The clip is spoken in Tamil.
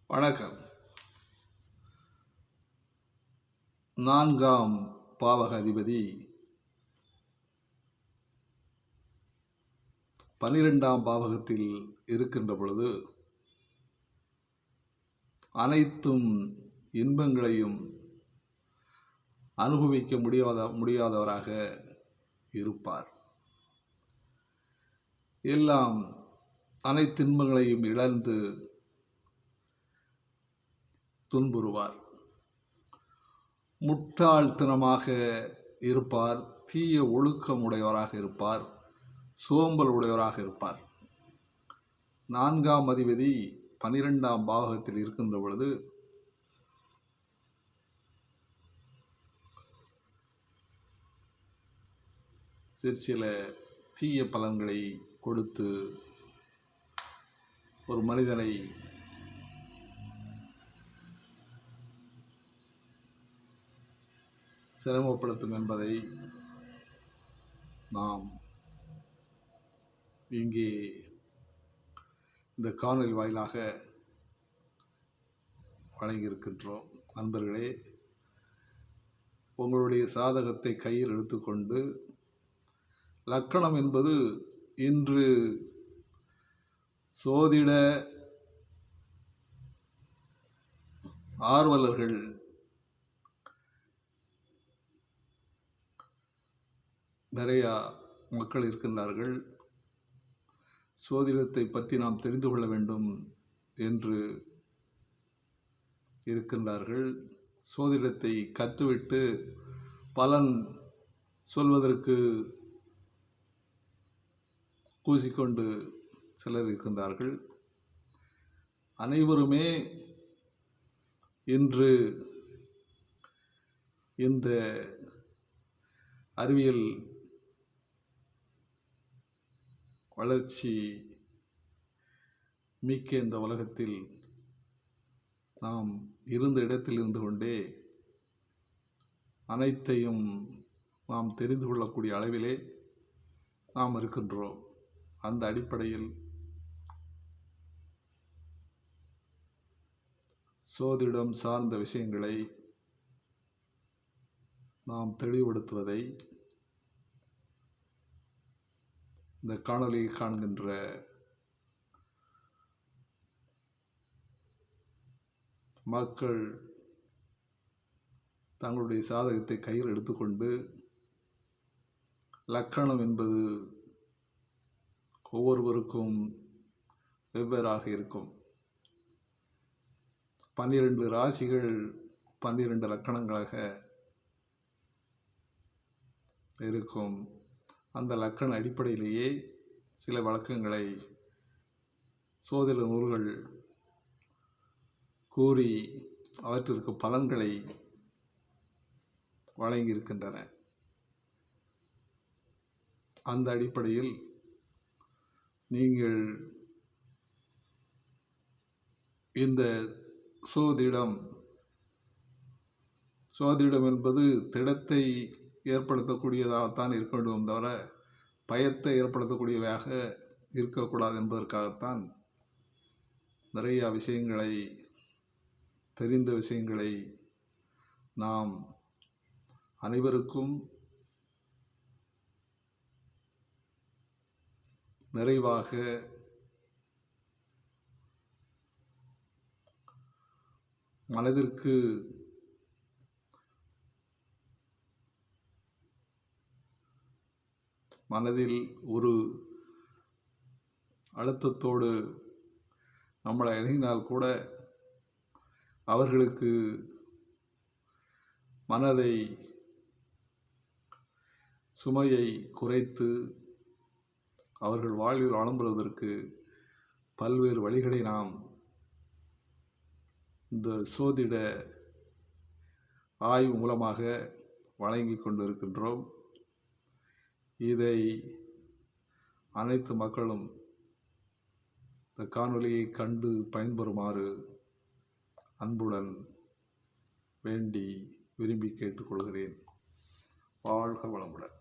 வணக்கம். 4ஆம் பாவக அதிபதி 12ஆம் பாவகத்தில் இருக்கின்ற பொழுது அனைத்தும் இன்பங்களையும் அனுபவிக்க முடியாதவராக இருப்பார். எல்லாம் அனைத்து இன்பங்களையும் இழந்து துன்புறுவார். முட்டாள்தனமாக இருப்பார். தீய ஒழுக்கம் உடையவராக இருப்பார். சோம்பல் உடையவராக இருப்பார். 4ஆம் அதிபதி 12ஆம் பாவகத்தில் இருக்கின்ற பொழுது சில தீய பலன்களை கொடுத்து ஒரு மனிதனை சிரமப்படுத்தும் என்பதை நாம் இங்கே இந்த காணொலி வாயிலாக வழங்கியிருக்கின்றோம். நண்பர்களே, உங்களுடைய சாதகத்தை கையில் எடுத்துக்கொண்டு லக்கணம் என்பது இன்று சோதிட ஆர்வலர்கள் நிறையா மக்கள் இருக்கின்றார்கள். சோதிடத்தை பற்றி நாம் தெரிந்து கொள்ள வேண்டும் என்று இருக்கின்றார்கள். சோதிடத்தை கற்றுவிட்டு பலன் சொல்வதற்கு பூசிக்கொண்டு சிலர் இருக்கின்றார்கள். அனைவருமே இன்று இந்த அறிவியல் வளர்ச்சி மிக்க இந்த உலகத்தில் நாம் இருந்த இடத்தில் இருந்து கொண்டே அனைத்தையும் நாம் தெரிந்து கொள்ளக்கூடிய அளவிலே நாம் இருக்கின்றோம். அந்த அடிப்படையில் சோதிடம் சார்ந்த விஷயங்களை நாம் தெளிவுபடுத்துவதை இந்த காணொலியை காண்கின்ற மக்கள் தங்களுடைய சாதகத்தை கையில் எடுத்துக்கொண்டு லக்கணம் என்பது ஒவ்வொருவருக்கும் வெவ்வேறாக இருக்கும். 12 ராசிகள் 12 லக்கணங்களாக இருக்கும். அந்த லக்கண அடிப்படையிலேயே சில வழக்கங்களை சோதிட நூல்கள் கூறி அவற்றிற்கு பலன்களை வழங்கியிருக்கின்றன. அந்த அடிப்படையில் நீங்கள் இந்த சோதிடம் என்பது திடத்தை ஏற்படுத்தக்கூடியதாகத்தான் இருக்க வேண்டும் தவிர பயத்தை ஏற்படுத்தக்கூடியவையாக இருக்கக்கூடாது என்பதற்காகத்தான் நிறைய விஷயங்களை, தெரிந்த விஷயங்களை நாம் அனைவருக்கும் நிறைவாக மனதில் ஒரு அழுத்தத்தோடு நம்மளை அணுகினால் கூட அவர்களுக்கு மனதை சுமையை குறைத்து அவர்கள் வாழ்வில் வளம்பெறுவதற்கு பல்வேறு வழிகளை நாம் இந்த சோதிட ஆய்வு மூலமாக வழங்கி கொண்டிருக்கின்றோம். இதை அனைத்து மக்களும் இந்த காணொலியை கண்டு பயன்பெறுமாறு அன்புடன் வேண்டி விரும்பி கேட்டுக்கொள்கிறேன். வாழ்க வளமுடன்.